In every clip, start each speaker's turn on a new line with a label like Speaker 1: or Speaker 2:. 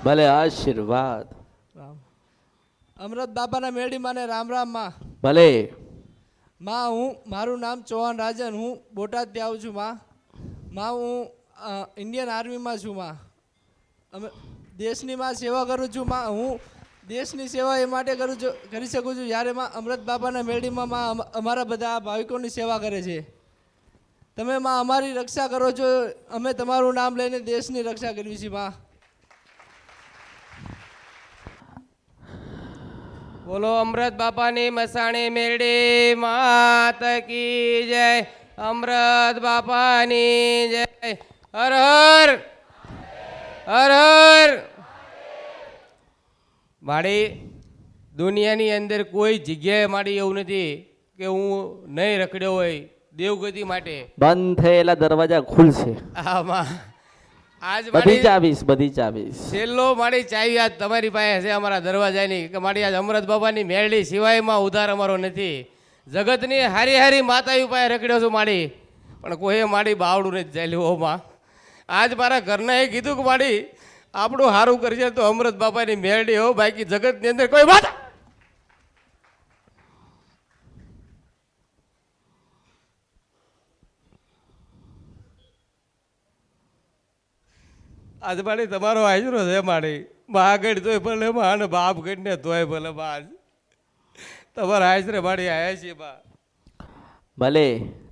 Speaker 1: ભલે આશીર્વાદ.
Speaker 2: રામ. અમૃત બાપાના મેળી માને રામ રામ માં.
Speaker 1: ભલે.
Speaker 2: માં હું મારું નામ ચૌહાણ રાજન, હું બોટાદથી આવું છું માં. માં હું ઇન્ડિયન આર્મીમાં છું માં. અમે દેશની માં સેવા કરું છું માં. હું દેશની સેવા એ માટે કરી શકું છું જ્યારે માં અમૃત બાપાના મેળીમાં માં અમારા બધા ભાવિકોની સેવા કરે છે. તમે માં અમારી રક્ષા કરો છો, અમે તમારું નામ લઈને દેશની રક્ષા કરવી છે માં.
Speaker 3: બોલો અમૃત બાપાની મસાણી મેરડી માત કી જય. અમૃત બાપાની જય. હર હર હર હર. મારી દુનિયાની અંદર કોઈ જગ્યાએ મારી એવું નથી કે હું નહીં રખડ્યો હોય દેવગતિ માટે.
Speaker 1: બંધ થયેલા દરવાજા ખુલશે.
Speaker 3: આમાં આજ
Speaker 1: બધી ચાવીસ.
Speaker 3: છેલ્લો મારી ચાવી આજ તમારી પાસે છે અમારા દરવાજાની કે મારી આજ અમૃત બાબાની મેરડી સિવાયમાં ઉધાર અમારો નથી. જગતની હારી હારી માતાઓ પાસે રખડ્યો છું મારી, પણ કોઈ મારી બાવડું નથી ચાલ્યું. ઓમાં આજ મારા ઘરના એ કીધું કે મારી આપણું સારું કરશે તો અમૃત બાપાની મેરડી હો, બાકી જગતની અંદર કોઈ વાત. આજ મારી તમારો આશરો છે મારી મા ગઢ તોય ભલે માં અને બાપ ગઢ ને તોય ભલે માં તમારા આશરે મારી આયા છે બા.
Speaker 1: ભલે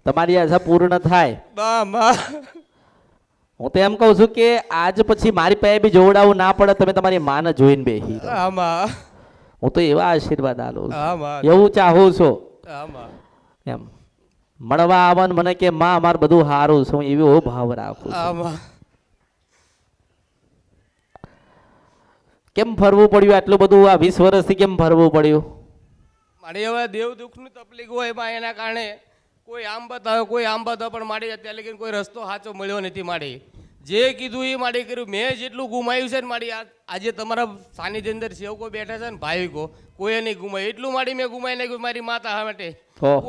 Speaker 1: તમારી આશા પૂર્ણ થાય.
Speaker 3: બા માં
Speaker 1: હું તો એમ કહું છું કે આજ પછી મારી પાસે બી જોવડાવું ના પડે, તમે તમારી માને જોઈને બેહી રહો.
Speaker 3: આમાં
Speaker 1: હું તો એવા આશીર્વાદ આલું છું,
Speaker 3: આમાં
Speaker 1: એવું ચાહું છું.
Speaker 3: આમાં
Speaker 1: એમ મળવા આવવાનું મને કે માં અમાર બધું સારું છે, હું એવો ભાવ રાખું છું.
Speaker 3: આમાં
Speaker 1: કેમ ફરવું પડ્યું આટલું બધું? આ 20 વર્ષથી કેમ ફરવું પડ્યું?
Speaker 3: મારી હવે દેવ દુઃખની તકલીફ હોય એમાં એના કારણે કોઈ આમ બતાવે કોઈ આમ બતાવે, પણ મારી અત્યારે લગીને કોઈ રસ્તો સાચો મળ્યો નથી. મારી જે કીધું એ મારી કર્યું. મેં જેટલું ગુમાવ્યું છે ને મારી આજે તમારા સાનિધ્ય અંદર સેવકો બેઠા છે ને ભાવિકો, કોઈ નહીં ગુમાવ્યું એટલું મારી મેં ગુમાવી નાખ્યું મારી માતા માટે.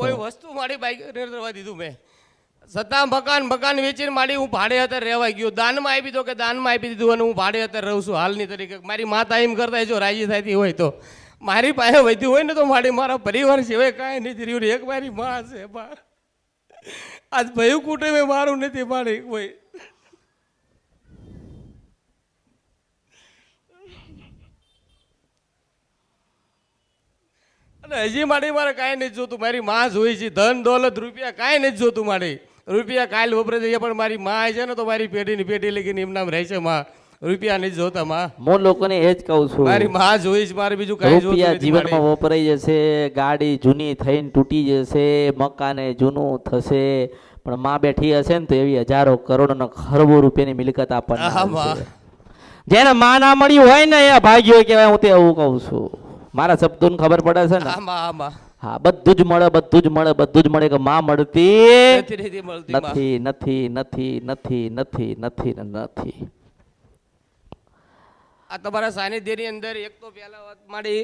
Speaker 3: કોઈ વસ્તુ મારી બાઈક રહેવા દીધું મેં છતાં મકાન વેચીને મારી હું ભાડે અત્યારે રહેવા ગયો. દાનમાં આપી દો કે દાનમાં આપી દીધું અને હું ભાડે અત્યારે રહું છું હાલની તરીકે. મારી માતા એમ કરતા જો રાજી થતી હોય તો મારી પાસે વધ્યું હોય ને તો મારા પરિવાર સિવાય કાંઈ નથી રહ્યું. એક મારી માં છે બા. આજ ભયું કુટુંબે મારું નથી મારી કોઈ. અને હજી મારે કાંઈ નથી જોતું. મારી માં જોઈ છે, ધન દોલત રૂપિયા કાંઈ નથી જોતું. મારી રૂપિયા કાલ વપરાય છે પણ મારી માં છે ને તો મારી પેઢીની પેઢી લગીને એમનામ રહે છે. માં રૂપિયા નથી જોતા. માં
Speaker 1: હું લોકોને એ જ કહું છું,
Speaker 3: મારી માં જોઈ છે, મારે બીજું કાંઈ જોતું
Speaker 1: રૂપિયા
Speaker 3: નથી.
Speaker 1: જીવનમાં વપરાઈ જશે, ગાડી જૂની થઈને તૂટી જશે, મકાને જૂનું થશે, પણ માં બેઠી હશે ને તો એવી હજારો કરોડો ને ખરબો રૂપિયાની મિલકત આપણને. જેને માં ના મળ્યું હોય ને એ ભાગ્યો કહેવાય. હું તો એવું કહું છું, મારા શબ્દોને ખબર પડે છે ને. હા, બધું જ મળે કે માં મળતી નથી.
Speaker 3: આ તમારા સાનિધ્યની અંદર એક તો પહેલા વાત મારી,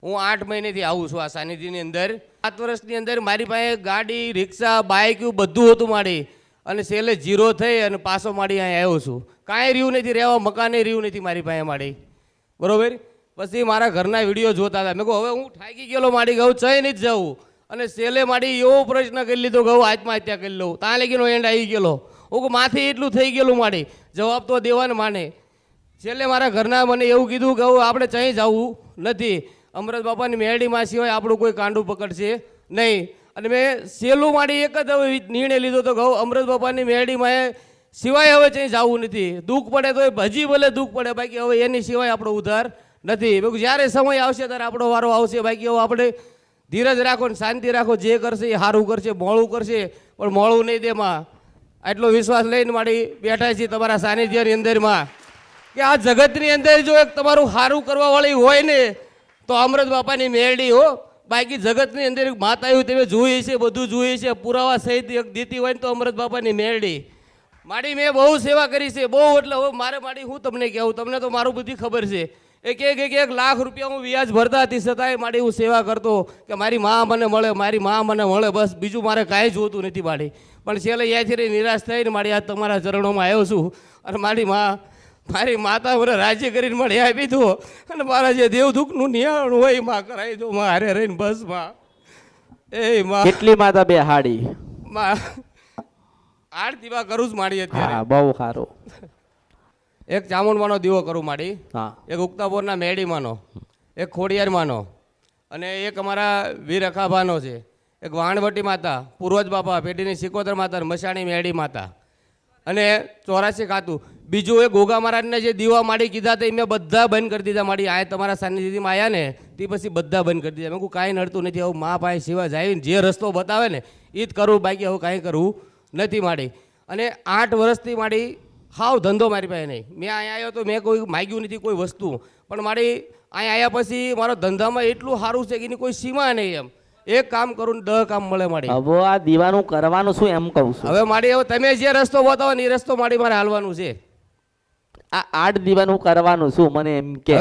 Speaker 3: હું 8 મહિનેથી આવું છું આ સાનિધ્યની અંદર. 7 વર્ષની અંદર મારી પાસે ગાડી, રિક્ષા, બાઇક બધું હતું મારી. અને છેલ્લે 0 થઈ અને પાછો મારી અહીંયા આવ્યો છું. કાંઈ રહ્યું નથી, રહેવા મકાને રહ્યું નથી મારી પાસે મારી. બરોબર. પછી મારા ઘરના વિડીયો જોતા હતા. મેં કહું હવે હું થાકી ગયેલો મારી, કહું ચઈ નથી જવું. અને છેલ્લે મારી એવો પ્રશ્ન કરી લીધો, કહું આત્મહત્યા કરી લઉં. ત્યાં લગીનો એન્ડ આવી ગયેલો. હું માથે એટલું થઈ ગયેલું મારી, જવાબ તો દેવાને માને. છેલ્લે મારા ઘરના મને એવું કીધું કે આપણે ચઈ જવું નથી, અમૃત બાપાની મેરડીમાં સિવાય આપણું કોઈ કાંડું પકડશે નહીં. અને મેં છેલ્લું મારી એક જ નિર્ણય લીધો તો કહું અમૃત બાપાની મેરડીમાં સિવાય હવે ચઈ જવું નથી. દુઃખ પડે તો હજી ભલે દુઃખ પડે, બાકી હવે એની સિવાય આપણો ઉદ્ધાર નથી. જ્યારે સમય આવશે ત્યારે આપણો વારો આવશે. બાકી હવે આપણે ધીરજ રાખો ને શાંતિ રાખો. જે કરશે એ સારું કરશે, મોડું કરશે પણ મોડું નહીં દેમાં. આટલો વિશ્વાસ લઈને મારી બેઠા છીએ તમારા સાનિધ્યની અંદરમાં કે આ જગતની અંદર જો એક તમારું સારું કરવા વાળી હોય ને તો અમૃત બાપાની મેરડી હો. બાકી જગતની અંદર માતાઓ તમે જોઈ છે, બધું જોઈ છે, પુરાવા સહિત એક દીતી હોય ને તો અમૃત બાપાની મેરડી. મારી મેં બહુ સેવા કરી છે, બહુ. એટલે હવે મારે મારી હું તમને કહેવું, તમને તો મારું બધી ખબર છે. એક લાખ રૂપિયા હું વ્યાજ ભરતા હતી છતાંય મારી હું સેવા કરતો કે મારી માં મને મળે, મારી માં મને મળે, બસ બીજું મારે કાંઈ જોતું નથી મારી. પણ છેલ્લે ત્યાંથી નિરાશ થઈને મારી આ તમારા ચરણોમાં આવ્યો છું. અને મારી માં મારી માતા મને રાજી કરીને મળી આપી દો અને મારા જે દેવ દુઃખનું નિયાણું હોય માં કરાવી દો માં હારે રહીને બસ માં એ માં
Speaker 1: કેટલી માતા બે હાડી?
Speaker 3: માં 8 દીવા કરું જ માડી અત્યારે.
Speaker 1: હા, બહુ સારું.
Speaker 3: એક ચામુંડમાનો દીવો કરું માડી,
Speaker 1: હા,
Speaker 3: એક ઉક્તાપોરના મેડીમાંનો, એક ખોડિયારમાંનો અને એક અમારા વીર અખાભાનો છે, એક વાણવટી માતા, પૂર્વજ બાપા, પેટીની સિકોતર માતા, મશાણી મેડી માતા અને 84 ખાતું. બીજું એ ગોગા મહારાજને જે દીવા માડી કીધા તે મેં બધા બંધ કરી દીધા માડી. આ તમારા સાનિધ્યમાં આવ્યા ને તે પછી બધા બંધ કરી દીધા. મેં કહું કાંઈ નડતું નથી, હવે મા પાસે સિવાય જાય ને જે રસ્તો બતાવે ને એ જ કરવું, બાકી હવે કાંઈ કરવું નથી માડી. અને 8 વર્ષથી માડી હાવ ધંધો મારી પાસે નહીં. મેં અહીંયા આવ્યો તો મેં કોઈ માગ્યું નથી કોઈ વસ્તુ, પણ મારી અહીંયા આવ્યા પછી મારો ધંધામાં એટલું સારું છે કે એની કોઈ સીમા નહીં. એમ એક કામ કરું ને 10 કામ મળે માડી.
Speaker 1: હવે આ દીવાનું કરવાનું શું એમ કહું છું.
Speaker 3: હવે માડી હવે તમે જે રસ્તો બતાવો ને એ રસ્તો માડી મારે હાલવાનું છે.
Speaker 1: આ 8 દીવાનું કરવાનું શું મને એમ કે?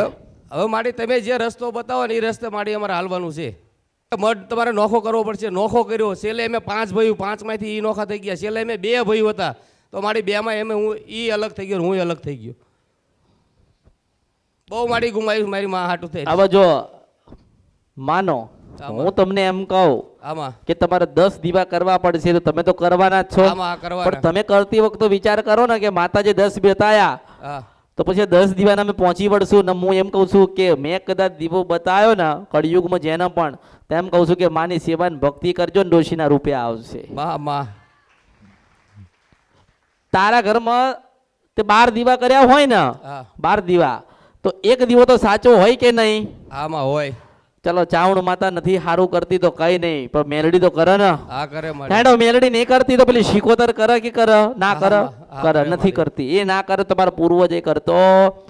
Speaker 3: હવે માડી તમે જે રસ્તો બતાવો ને એ રસ્તે માડી અમારે હાલવાનું છે. મઢ તમારે નોખો કરવો પડશે. નોખો કર્યો, છેલ્લે અમે 5 ભાઈઓ, 5માંથી એ નોખા થઈ ગયા. છેલ્લે અમે 2 ભાઈઓ હતા તો મારી 2માં એમ હું એ અલગ થઈ ગયો, હું અલગ થઈ ગયો. બહુ માડી ગુમાવી મારી માં હાટું થઈ.
Speaker 1: હવે જો માનો હું તમને એમ કહું
Speaker 3: આમાં
Speaker 1: કે તમારે 10 દીવા કરવા પડશે તો તમે તો કરવાના જ છો.
Speaker 3: આમાં
Speaker 1: પણ
Speaker 3: કરવાના.
Speaker 1: તમે કરતી વખતે વિચાર કરો ને કે માતાજી 10 બતાયા
Speaker 3: હા
Speaker 1: તો પછી 10 દીવાના અમે પહોંચી વળશું ને. હું એમ કહું છું કે મેં કદાચ દીવો બતાવ્યો ને કળિયુગમાં જેને પણ તેમ કહું છું કે માની સેવા ને ભક્તિ કરજો ને ડોશીના રૂપે આવશે.
Speaker 3: માં
Speaker 1: તારા ઘરમાં તે 12 દીવા કર્યા હોય ને,
Speaker 3: હા
Speaker 1: 12 દીવા તો એક દીવો તો સાચો હોય કે નહીં?
Speaker 3: આમાં હોય.
Speaker 1: ચલો ચાવણ માતા નથી સારું કરતી તો કઈ નહીં, પણ મેલડી તો કરે ને.
Speaker 3: આ કરે માડી.
Speaker 1: હેડો મેલડી નહીં કરતી તો પેલી શિકોતર કરે કે કરે? ના કરે.
Speaker 3: હા,
Speaker 1: કરે
Speaker 3: કરે
Speaker 1: નથી કરતી. એ ના કરે તમારા પૂર્વજ એ કરતો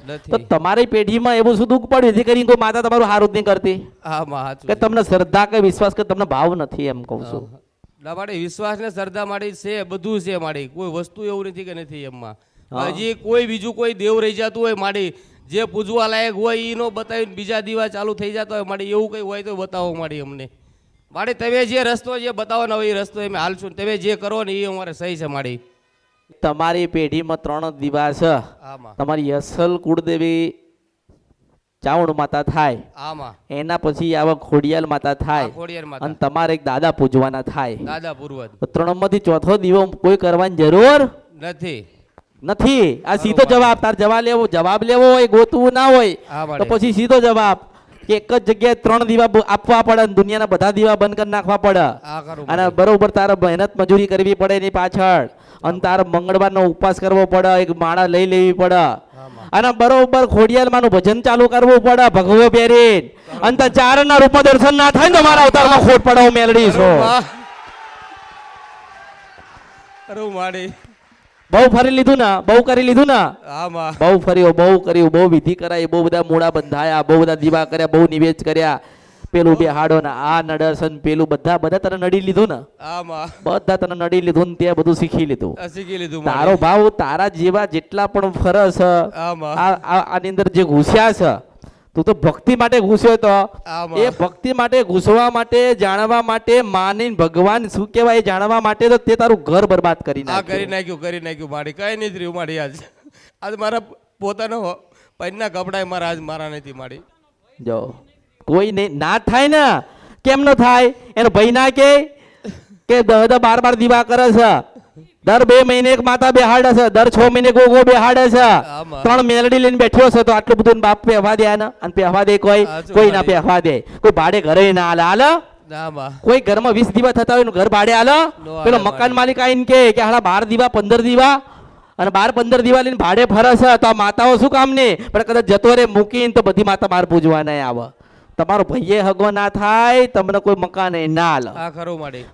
Speaker 3: નથી.
Speaker 1: તો તમારી પેઢીમાં એવું શું દુઃખ પડ્યું જેથી કરીને કોઈ માતા તમારું સારું જ નહીં કરતી?
Speaker 3: આમાં સાચું
Speaker 1: કે તમને શ્રદ્ધા કે વિશ્વાસ કે તમને ભાવ નથી એમ કહું છું.
Speaker 3: માડી વિશ્વાસ ને શ્રદ્ધા માડી છે, બધું છે માડી. કોઈ વસ્તુ એવું નથી કે નથી એમાં.
Speaker 1: હા.
Speaker 3: હજી કોઈ બીજું કોઈ દેવ રહી જતું હોય માડી, જે પૂજવા લાયક હોય એનો બતાવીને બીજા દીવા ચાલુ થઈ જતા હોય માડી, એવું કંઈ હોય તો બતાવો માડી અમને. માડી તમે જે રસ્તો જે બતાવો ને હવે એ રસ્તો અમે હાલશું. તમે જે કરો ને એ અમારે સહી છે માડી.
Speaker 1: તમારી પેઢીમાં 3 દીવા છે.
Speaker 3: આમાં
Speaker 1: તમારી અસલ કુળદેવી ચાવણ માતા થાય,
Speaker 3: આમાં
Speaker 1: એના પછી આવા ખોડિયાલ માતા થાય,
Speaker 3: ખોડિયાર
Speaker 1: અને
Speaker 3: માતા,
Speaker 1: તમારે એક દાદા પૂજવાના થાય.
Speaker 3: દાદા પૂર્વજ
Speaker 1: તો 3માંથી ચોથો દીવો કોઈ કરવાની જરૂર
Speaker 3: નથી.
Speaker 1: નથી. આ સીધો જવાબ. તાર જવાબ લેવો હોય, ગોતવું ના હોય
Speaker 3: હા
Speaker 1: તો
Speaker 3: માડી.
Speaker 1: પછી સીધો જવાબ કે એક જ જગ્યાએ 3 દીવા આપવા પડે અને દુનિયાના બધા દીવા બંધ કરી નાખવા પડે.
Speaker 3: આ કરું
Speaker 1: અને
Speaker 3: માડી.
Speaker 1: બરોબર તારે મહેનત મજૂરી કરવી પડે એની પાછળ, અને તારે મંગળવારનો ઉપવાસ કરવો પડે, એક માળા લઈ લેવી પડે,
Speaker 3: આમાં
Speaker 1: અને બરોબર ખોડિયાલમાંનું ભજન ચાલુ કરવું પડે ભગવો પહેરીને. અને તાર ચારણના રૂપમાં દર્શન ના થાય ને તમારા અવતારમાં ખોટ પડે. હું મેલડી છું.
Speaker 3: અરે માડી
Speaker 1: બહુ ફરી લીધું ને, બહુ કરી લીધું ને,
Speaker 3: આમાં
Speaker 1: બહુ ફર્યો, બહુ કર્યું, બહુ વિધિ કરાઈ, બહુ બધા મૂળા બંધાયા, બહુ બધા દીવા કર્યા, બહુ નિવેદ કર્યા. પેલું બે હાડો ને આ નડરસન પેલું બધા તને નડી લીધું ને,
Speaker 3: આમાં
Speaker 1: બધા તને નડી લીધું ને તે બધું શીખી લીધું.
Speaker 3: આ શીખી લીધું
Speaker 1: તારો
Speaker 3: માડી.
Speaker 1: ભાવ તારા જેવા જેટલા પણ ફરસ
Speaker 3: આમાં
Speaker 1: આની અંદર જે ઘૂસ્યા છે, તું તો ભક્તિ માટે ઘૂસ્યો તો
Speaker 3: આમાં.
Speaker 1: એ ભક્તિ માટે ઘૂસવા માટે, જાણવા માટે, માની ભગવાન શું કહેવાય એ જાણવા માટે તો તે તારું ઘર બરબાદ કરી
Speaker 3: આ કરી
Speaker 1: નાખ્યું.
Speaker 3: નાખ્યું માડી. કઈ નથી રહ્યું માડી. આજ મારા પોતાનો પૈના કપડા મારા આજ મારા નથી માડી.
Speaker 1: જો કોઈ નહીં ના થાય ને, કેમ ન થાય? એનો ભાઈ ના કે 12 દીવા કરે છે, દર 2 મહિને એક માતા બેહાડે છે, દર 6 મહિને ગોગો બેહાડે છે,
Speaker 3: આમાં.
Speaker 1: 3 મેલડી લઈને બેઠ્યો છે, તો આટલું બધું બાપ પહેવા દે ને? અને પહેવા દે કોઈ
Speaker 3: સાચું
Speaker 1: કોઈ ના
Speaker 3: મારી.
Speaker 1: પહેવા દે. કોઈ ભાડે ઘરે ના હાલે.
Speaker 3: આમાં
Speaker 1: કોઈ ઘરમાં 20 દીવા થતા હોય એનું ઘર ભાડે હાલે?
Speaker 3: નો
Speaker 1: પેલો
Speaker 3: હાલે
Speaker 1: મકાન
Speaker 3: મારી.
Speaker 1: માલિક આવીને કે હાલા 12 દીવા 15 દીવા અને 12-15 દીવા લઈને ભાડે ફરે છે, તો આ માતાઓ શું કામ ને? પણ કદાચ જતો રે મૂકીને તો બધી માતા બહાર પૂજવા નહીં આવે. તમારો ભાઈએ હગો ના થાય, તમને કોઈ મકાન ના હાલે.
Speaker 3: આ ખરું માડી.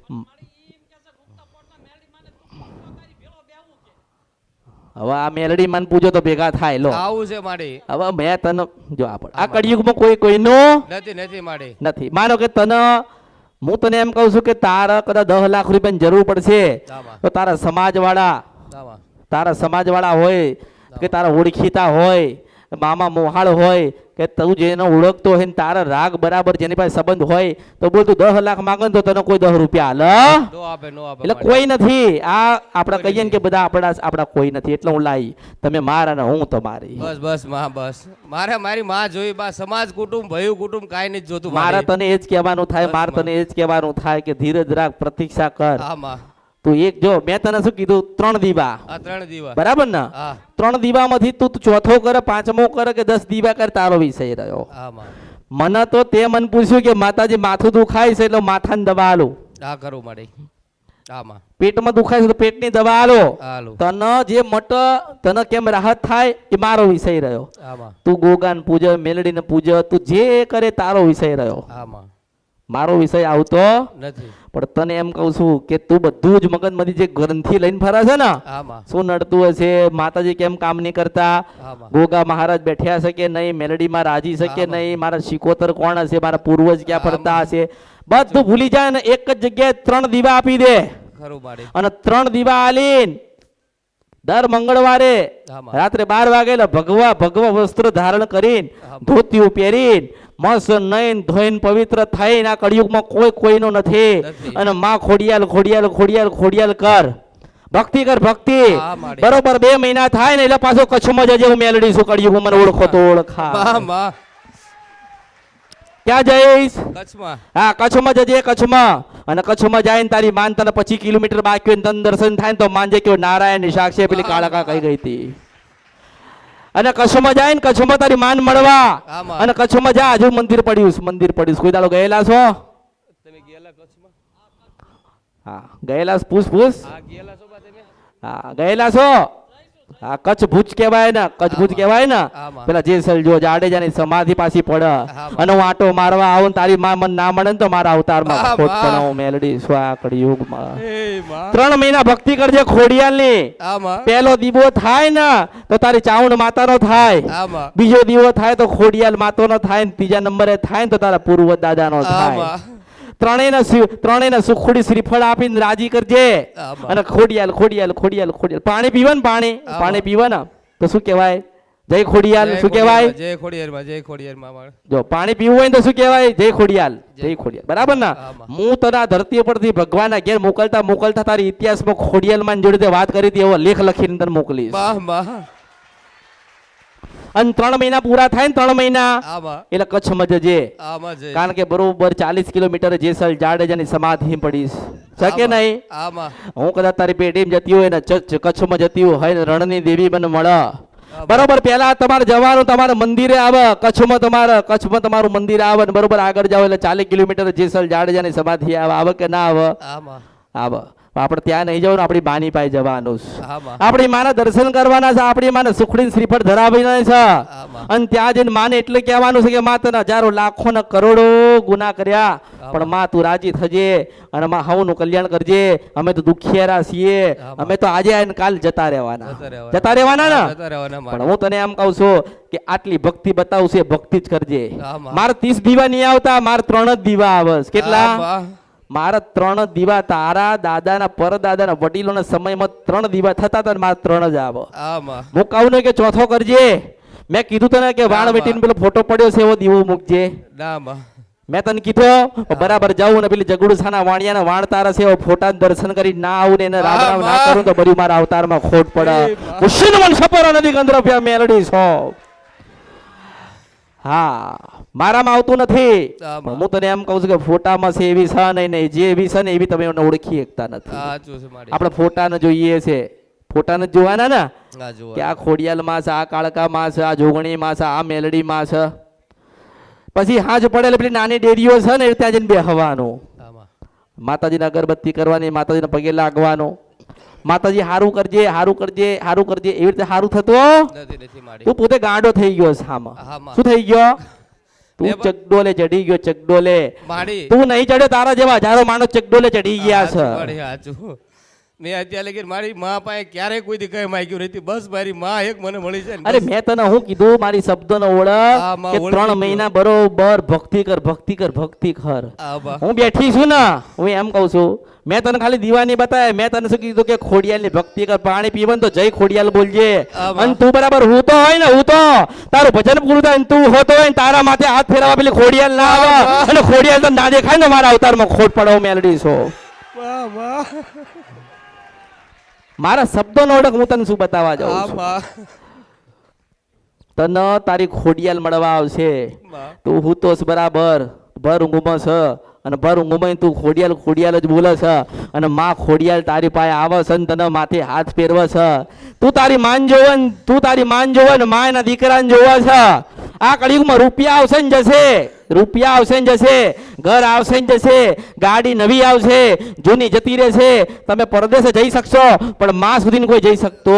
Speaker 1: હવે આ મેલડી મન પૂજો તો ભેગા થાય. લો
Speaker 3: આવું છે માડી.
Speaker 1: હવે મેં તને જો આ કળિયુગમાં કોઈ કોઈનું
Speaker 3: નથી માડી.
Speaker 1: નથી. માનો કે હું તને એમ કહું છું કે તારા કદાચ 10 લાખ રૂપિયાની જરૂર પડશે
Speaker 3: આમાં
Speaker 1: તો તારા સમાજવાળા
Speaker 3: આમાં
Speaker 1: હોય કે તારા ઓળખીતા હોય મામા મોહાળ હોય કે તું જેને ઓળખતો હોય ને તારા રાગ બરાબર જેની પાસે સંબંધ હોય તો બોલ તું 10 લાખ માંગે ને તો તને કોઈ 10 રૂપિયા હાલ
Speaker 3: નો આપે નો આપે
Speaker 1: એટલે કોઈ નથી. આ આપણે કહીએ ને કે બધા આપણા કોઈ નથી એટલે હું લાવી તમે મારા ને હું તમારી.
Speaker 3: બસ બસ માં બસ મારે મારી માં જોઈ બા સમાજ કુટુંબ ભયું કુટુંબ કાઈ નથી જોતું
Speaker 1: મારે તને એ જ કહેવાનું થાય મારે તને એ જ કહેવાનું થાય કે ધીરજ રાખ પ્રતીક્ષા કર.
Speaker 3: હા માં
Speaker 1: તું એક જો મેં તને શું કીધું 3 દીવા
Speaker 3: આ 3 દિવસ
Speaker 1: બરાબર ને
Speaker 3: હા
Speaker 1: 3 દીવામાંથી તું ચોથો કરે પાંચમો કરે કે 10 દીવા કર તારો વિષય રહ્યો.
Speaker 3: હા માં
Speaker 1: મને તો તે મને પૂછ્યું કે માતાજી માથું દુખાય છે એટલે માથાની દવા આલો,
Speaker 3: આ કરું માડી હા માં
Speaker 1: પેટમાં દુખાય છે તો પેટની દવા આલો.
Speaker 3: હાલો
Speaker 1: તને જે મટ તને કેમ રાહત થાય એ મારો વિષય રહ્યો.
Speaker 3: હા માં
Speaker 1: તું ગોગાન પૂજ મેલડીને પૂજ તું જે કરે તારો વિષય રહ્યો.
Speaker 3: હા માં
Speaker 1: મારો વિષય આવતો
Speaker 3: નથી
Speaker 1: પણ તને એમ કહું છું કે તું બધું જ મગજમાંથી જે ગ્રંથિ લઈને ફરે છે ને
Speaker 3: હા માં
Speaker 1: શું નડતું હશે, માતાજી કેમ કામ નહીં કરતા,
Speaker 3: હા માં
Speaker 1: ગોગા મહારાજ બેઠ્યા છે કે નહીં, મેલડીમાં રાજી છે કે નહીં, મારા શિકોતર કોણ હશે, મારા પૂર્વજ ક્યાં ફરતા હશે, બધું ભૂલી જાય ને એક જ જગ્યાએ 3 દીવા આપી દે
Speaker 3: ખરું માડી
Speaker 1: અને 3 દીવા આલીન દર મંગળવારે
Speaker 3: હા માં
Speaker 1: રાત્રે 12 વાગે ભગવા વસ્ત્ર ધારણ કરીને ધોતિયું પહેરીને મસ્ત નયન ધોઈને પવિત્ર થઈને આ કળિયુગમાં કોઈનો નથી
Speaker 3: નથી.
Speaker 1: અને માં ખોડિયાલ ખોડિયાલ ખોડિયાલ ખોડિયાલ કર ભક્તિ કર ભક્તિ.
Speaker 3: હા, માડી.
Speaker 1: બરોબર 2 મહિના થાય ને એટલે પાછો કચ્છમાં જજે હું મેલડી છું કળિયુગ મને ઓળખો તો ઓળખા.
Speaker 3: માં માં
Speaker 1: ક્યાં જઈશ?
Speaker 3: કચ્છમાં
Speaker 1: હા કચ્છમાં જજે કચ્છમાં અને કચ્છમાં જાય ને તારી માન તને 25 કિલોમીટર બાકી હોય ને તને દર્શન થાય ને તો માનજે કે નારાયણ સાક્ષી પેલી કાળકા કઈ ગઈ હતી. અને કચ્છમાં જાય ને કચ્છમાં તારી માન મળવા
Speaker 3: હા માં
Speaker 1: અને કચ્છમાં જા હજુ મંદિર પડ્યું કોઈ દાડો ગયેલા છો?
Speaker 3: તમે ગયેલા કચ્છમાં
Speaker 1: હા ગયેલા છો? પૂછ
Speaker 3: હા ગયેલા છો બા તમે
Speaker 1: હા ગયેલા છો? હા કચ્છ ભુજ કહેવાય ને કચ્છ ભુજ કહેવાય ને
Speaker 3: હા માં
Speaker 1: પેલા જેસલ જો જાડેજાની સમાધિ પાછી પડે
Speaker 3: હા માં
Speaker 1: અને હું આટો મારવા આવું ને તારી માં મને ના મળે ને તો મારા અવતારમાં
Speaker 3: હા,
Speaker 1: ખોટ
Speaker 3: માં.
Speaker 1: પણ હું મેલડી સ્વાકડ યુગમાં
Speaker 3: એ માં
Speaker 1: 3 મહિના ભક્તિ કરજે ખોડિયાલની.
Speaker 3: હા માં
Speaker 1: પહેલો દીવો થાય ને તો તારી ચાઉંડ માતાનો થાય,
Speaker 3: હા માં
Speaker 1: બીજો દીવો થાય તો ખોડિયાલ માતાનો થાય ને ત્રીજા નંબરે થાય ને તો તારા પૂર્વ દાદાનો
Speaker 3: હા
Speaker 1: થાય.
Speaker 3: માં
Speaker 1: ત્રણેયને સુખડી શ્રીફળ આપીને રાજી કરજે
Speaker 3: હા માં
Speaker 1: અને ખોડિયાલ ખોડિયાલ ખોડિયાલ ખોડિયાલ પાણી પીવે ને
Speaker 3: હા,
Speaker 1: પાણી પીવે ને તો શું કહેવાય? જય ખોડિયાલ. શું કહેવાય?
Speaker 3: જય ખોડિયારમાં માં
Speaker 1: જો પાણી પીવું હોય ને તો શું કહેવાય? જય ખોડિયાલ. જય ખોડિયાલ બરાબર ને?
Speaker 3: હા, માં.
Speaker 1: હું તને ધરતી પરથી ભગવાનના ઘેર મોકલતા મોકલતા તારી ઇતિહાસમાં ખોડિયાલમાં જોડે વાત કરી હતી એવો લેખ લખીને તને મોકલીશ.
Speaker 3: માં માં
Speaker 1: અને 3 મહિના પૂરા થાય ને 3 મહિના
Speaker 3: હા માં
Speaker 1: એટલે કચ્છમાં જજે
Speaker 3: હા માં જય
Speaker 1: કારણ કે બરોબર 40 કિલોમીટર જેસલ જાડેજાની સમાધિ પડીશ છે કે નહીં?
Speaker 3: હા માં
Speaker 1: હું કદાચ તારી પેઢીમાં જતી હોય ને કચ્છમાં જતી હોય ને રણની દેવી મને મળે બરોબર પહેલા તમારે જવાનું તમારે મંદિરે આવે કચ્છમાં તમારું મંદિર આવે ને બરોબર આગળ જાવ એટલે 40 કિલોમીટર જેસલ જાડેજાની સમાધિ આવે કે ના આવે?
Speaker 3: હા માં
Speaker 1: આવે. આપણે ત્યાં નહીં જવાનું આપણી બાની પાસે જવાનું છે.
Speaker 3: હા માં
Speaker 1: આપણી માના દર્શન કરવાના છે, આપણી માને સુખડી શ્રીફળ ધરાવવાના છે
Speaker 3: હા માં
Speaker 1: અને ત્યાં જઈને માને એટલે કહેવાનું છે કે માં તને હજારો લાખો ને કરોડો ગુના કર્યા પણ માં તું રાજી થજે અને માં હવનું કલ્યાણ કરજે. અમે તો દુખિયારા છીએ, અમે તો આજે આવીને કાલ જતા રહેવાના
Speaker 3: જતા રહેવાના
Speaker 1: ને
Speaker 3: જતા રહેવાના માં
Speaker 1: પણ હું તને એમ કહું છું કે આટલી ભક્તિ બતાવશે ભક્તિ જ કરજે.
Speaker 3: હા માં
Speaker 1: મારે 30 દીવા નહીં આવતા, મારે 3 જ દીવા આવે છે.
Speaker 3: હા
Speaker 1: કેટલા?
Speaker 3: માં
Speaker 1: મારા 3 દીવા તારા દાદાના પરદાદાના વડીલોના સમયમાં 3 દીવા થતા હતા ને મારા 3 જ આવે.
Speaker 3: હા માં
Speaker 1: હું કહું ને કે ચોથો કરજે. મેં કીધું તને કે વાણ વેટીને પેલો ફોટો પડ્યો છે એવો દીવો મૂકજે.
Speaker 3: ના માં
Speaker 1: મેં તને કીધું બરાબર જાઉં ને પેલી જગડુ સાના વાણિયાના વાણ તારા છે એવો ફોટા દર્શન કરી ના આવું ને એને રામ રામ ના કરું તો બરી મારા અવતારમાં ખોટ પડે. હુસેન વંશ સપર નદી ગંદ્રપ્યા મેલડી છો. હા મારામાં આવતું નથી પણ હું તને એમ કહું છું કે ફોટામાં છે એવી છે નહીં જે એવી છે ને એવી તમે એને ઓળખી શકતા નથી.
Speaker 3: હા જો છે માડી
Speaker 1: આપણે ફોટાને જોઈએ છે, ફોટાને જ જોવાના ને
Speaker 3: હા જો
Speaker 1: કે આ ખોડિયાલમાં છે, આ કાળકામાં છે, આ જોગણીમાં છે, આ મેલડીમાં છે. પછી હાજ પડે પેલી નાની ડેરીઓ છે ને ત્યાં જઈને બેહવાનું,
Speaker 3: હા માં
Speaker 1: માતાજીને અગરબત્તી કરવાની, માતાજીને પગે લાગવાનું. માતાજી હારું કરજે હારું કરજે હારું કરજે એવી રીતે હારું થતું.
Speaker 3: નથી માડી
Speaker 1: તું પોતે ગાંડો થઈ ગયો છે આમાં.
Speaker 3: હા માં
Speaker 1: શું થઈ ગયો? તું ચકડોલે ચડી ગયો ચકડોલે.
Speaker 3: માડી
Speaker 1: તું નહીં ચડ્યો તારા જેવા હજારો માણસ ચકડોલે ચડી ગયા છે.
Speaker 3: માડી હાચું મેં અત્યારે લગી મારી મા પાસે ક્યારેય કોઈ દી કઈ માંગ્યું નથી. બસ મારી મા એક મને મળી છે ને
Speaker 1: અરે
Speaker 3: બસ.
Speaker 1: મેં તને હું કીધું મારી શબ્દનો
Speaker 3: હા,
Speaker 1: ઓળખ
Speaker 3: માં
Speaker 1: કે
Speaker 3: ઓળખી
Speaker 1: 3
Speaker 3: ગયો.
Speaker 1: મહિના બરોબર ભક્તિ કર ભક્તિ કર ભક્તિ કર.
Speaker 3: હા બા.
Speaker 1: હું બેઠી છું ને હું એમ કહું છું મેં તને ખાલી દીવાની બતાવે મેં તને શું કીધું કે ખોડિયાલની ભક્તિ કર પાણી પીવન તો જય ખોડિયાલ બોલજે.
Speaker 3: હા,
Speaker 1: અને તું બરાબર હું તો હોય ને હું તો તારું ભજન પૂરું થાય ને તું હોતો હોય ને તારા માથે હાથ ફેરવા પેલી ખોડિયાલ ના આવે અને ખોડિયાલ તો ના દેખાય ને મારા અવતારમાં ખોટ પડો મેલડી છો.
Speaker 3: વાહ વાહ.
Speaker 1: મારા શબ્દોનો ઓળખ હું તને શું બતાવવા જાઉં
Speaker 3: હા
Speaker 1: છું.
Speaker 3: બા.
Speaker 1: તને તારી ખોડિયાલ મળવા આવશે
Speaker 3: બા.
Speaker 1: તું હું તો બરાબર ભર ઊંઘમાં છે અને ભર ઊંઘમાં તું ખોડિયાલ ખોડિયાલ જ બોલે છે અને માં ખોડિયાલ તારી પાસે આવે છે ને તને માથે હાથ ફેરવે છે. તું તારી માન જોવે ને તું તારી માન જોવે ને માં એના દીકરાને જોવે છે. આ કળિયુગમાં રૂપિયા આવશે ને જશે રૂપિયા આવશે ને જશે ઘર આવશે ને જશે ગાડી નવી આવશે જૂની જતી રહેશે તમે પરદેશે જઈ શકશો પણ માં સુધી કોઈ જઈ શકતો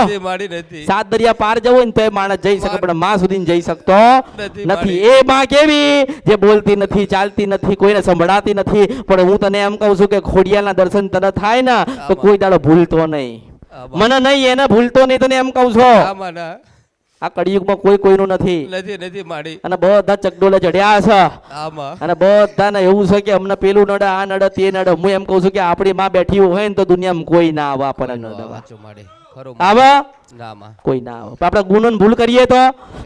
Speaker 3: નથી મારી નથી.
Speaker 1: 7 દરિયા પાર જવું હોય ને તો માણસ જઈ શકે પણ માં સુધી જઈ શકતો
Speaker 3: નથી
Speaker 1: નથી. એ માં કેવી જે બોલતી નથી ચાલતી નથી કોઈને સંભળાતી નથી પણ હું તને એમ કહું છું કે ખોડિયાલના દર્શન તને થાય ને તો કોઈ દાડો ભૂલતો નહીં.
Speaker 3: હા બા.
Speaker 1: મને નહીં એને ભૂલતો નહીં તને એમ કહું છું.
Speaker 3: હા માં ના.
Speaker 1: આ કળિયુગમાં કોઈ કોઈનું નથી
Speaker 3: નથી નથી મારી.
Speaker 1: અને બધા ચકડોલે ચડ્યા છે
Speaker 3: હા માં.
Speaker 1: અને બધાને એવું છે કે અમને પેલું નડે આ નડે તે નડે. હું એમ કહું છું કે આપણી માં બેઠી હોય ને તો દુનિયામાં કોઈ ના આવે આપણને નડવા.
Speaker 3: વાંચો મારી. ખરો
Speaker 1: આવે
Speaker 3: ના માં.
Speaker 1: કોઈ ના આવે. આપણે ગુનો ને ભૂલ કરીએ તો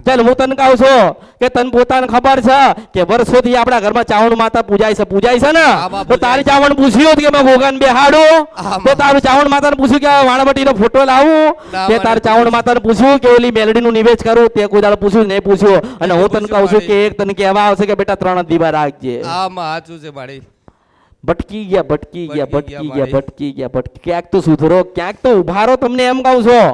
Speaker 1: ચાલ હું તને કહું છું કે તને પોતાને ખબર છે કે વર્ષોથી આપણા ઘરમાં ચાવણ માતા પૂજાય છે ને
Speaker 3: બાપ
Speaker 1: તો તારી ચાવણ પૂછ્યું હતું કે મેં ભોગાન બેહાડું
Speaker 3: હા,
Speaker 1: તે તારું ચાવણ માતાને પૂછ્યું કે વાણવટીનો ફોટો લાવું
Speaker 3: ના,
Speaker 1: તે
Speaker 3: મને
Speaker 1: તારું ચાવણ માતાને પૂછ્યું કે ઓલી મેલડીનું નિવેદ કરું તે કોઈ દાડો પૂછ્યું નહીં પૂછ્યું. અને હું તને કહું છું કે એક તને કહેવા આવશે કે બેટા 3 દીવા રાખજે.
Speaker 3: હા માં સાચું છે મારી.
Speaker 1: ભટકી ગયા ભટકી ગયા
Speaker 3: ભટકી
Speaker 1: ભટકી
Speaker 3: ગયા
Speaker 1: ગયા ભટકી ગયા ભટકી ક્યાંક તો સુધરો ક્યાંક તો ઉભારો. તમને એમ કહું છું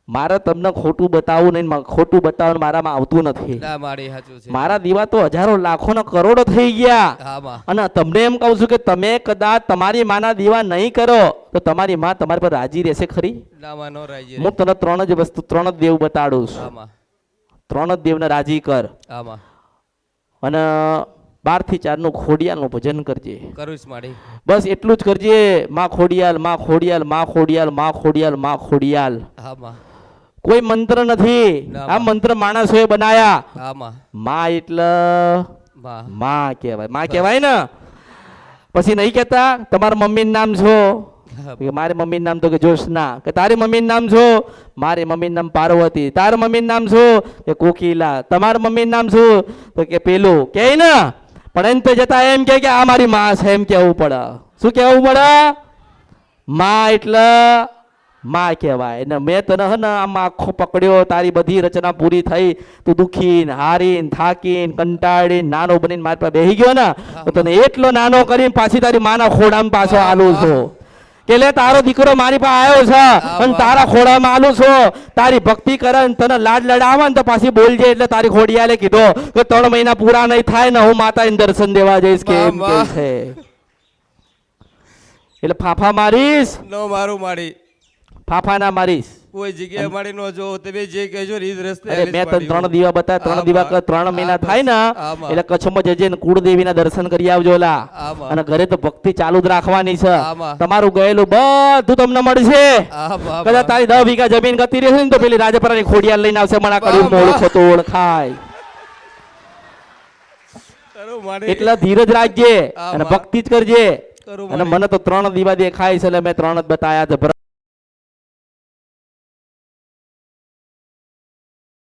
Speaker 1: મારે તમને ખોટું બતાવવું નહીં ખોટું બતાવવાનું મારામાં આવતું નથી.
Speaker 3: ના મારી સાચું છે.
Speaker 1: મારા દીવા તો હજારો લાખો ને કરોડો થઈ ગયા
Speaker 3: હા માં.
Speaker 1: અને તમને એમ કહું છું કે તમે કદાચ તમારી માના દીવા નહીં કરો તો તમારી માં તમારી પર રાજી રહેશે ખરી?
Speaker 3: ના માં નો રાજી.
Speaker 1: હું તને 3 જ વસ્તુ 3 જ દેવ બતાડું છું.
Speaker 3: હા માં.
Speaker 1: 3 જ દેવને રાજી કર
Speaker 3: હા માં.
Speaker 1: અને 12 થી 4 નું ખોડિયાલનું ભજન કરજે.
Speaker 3: કરું જ મારી.
Speaker 1: બસ એટલું જ કરજે. માં ખોડિયાલ માં ખોડિયાલ માં ખોડિયાલ માં ખોડિયાલ માં ખોડિયાલ.
Speaker 3: હા માં.
Speaker 1: કોઈ મંત્ર નથી
Speaker 3: ના,
Speaker 1: આ મંત્ર માણસોએ બનાયા.
Speaker 3: હા માં.
Speaker 1: માં એટલે
Speaker 3: માં.
Speaker 1: માં કહેવાય. માં કહેવાય ને પછી નહીં કહેતા તમારા મમ્મીનું નામ શું? કે મારી મમ્મીનું નામ તો કે જોશના. કે તારી મમ્મીનું નામ શું? મારી મમ્મીનું નામ પાર્વતી. તારા મમ્મીનું નામ શું? કે કોકિલા. તમારા મમ્મીનું નામ શું? તો કે પેલું કહે ને પણ એમ તો જતા એમ કે આ મારી માં છે એમ કહેવું પડે. શું કહેવું પડે? માં એટલે માં કહેવાય. ને મેં તને હે ને આમ આખો પકડ્યો તારી બધી રચના પૂરી થઈ તું દુખીને હારીને થાકીને કંટાળીને નાનો બનીને મારી પાસે બેસી ગયો ને તો તને એટલો નાનો કરીને પાછી તારી માના ખોડામાં પાછો આલું છું કે લે તારો દીકરો મારી પાસે આવ્યો છે અને તારા ખોડામાં આલું છું. તારી ભક્તિ કરે ને તને લાડ લડાવે ને તો પાછી બોલજે. એટલે તારી ખોડિયાલે કીધો કે 3 મહિના પૂરા નહીં થાય ને હું માતાને દર્શન દેવા જઈશ કે એમ કે છે. એટલે ફાફા મારીશ
Speaker 3: નો મારું મારી.
Speaker 1: ફાફા ના મારીશ.
Speaker 3: કોઈ જગ્યાએ મારી નો જો તમે જે કહેજો ને ઈ જ રસ્તે
Speaker 1: અરે
Speaker 3: હાલીશ
Speaker 1: મેં તને
Speaker 3: મારી.
Speaker 1: 3 દીવા બતાવ્યા. 3 દીવા કર 3 મહિના થાય ને
Speaker 3: આમાં.
Speaker 1: એટલે કચ્છમાં જજે ને કુળદેવીના દર્શન કરી આવજો લા.
Speaker 3: આમાં.
Speaker 1: અને ઘરે તો ભક્તિ ચાલુ જ રાખવાની છે.
Speaker 3: આમાં.
Speaker 1: તમારું ગયેલું બધું તમને મળશે.
Speaker 3: આમાં.
Speaker 1: કદાચ તારી 10 વીઘા જમીન ગતી રહેશે ને તો પેલી રાજપરાની ખોડિયાલ લઈને આવશે. મણા કર્યું
Speaker 3: આમાં.
Speaker 1: ઓળખો તો ઓળખાય.
Speaker 3: કરું મારી.
Speaker 1: એટલે ધીરજ રાખજે અને
Speaker 3: આમાં.
Speaker 1: ભક્તિ જ કરજે.
Speaker 3: કરું
Speaker 1: અને
Speaker 3: મારી.
Speaker 1: મને તો 3 દીવા દેખાય છે એટલે મેં 3 જ બતાયા છે.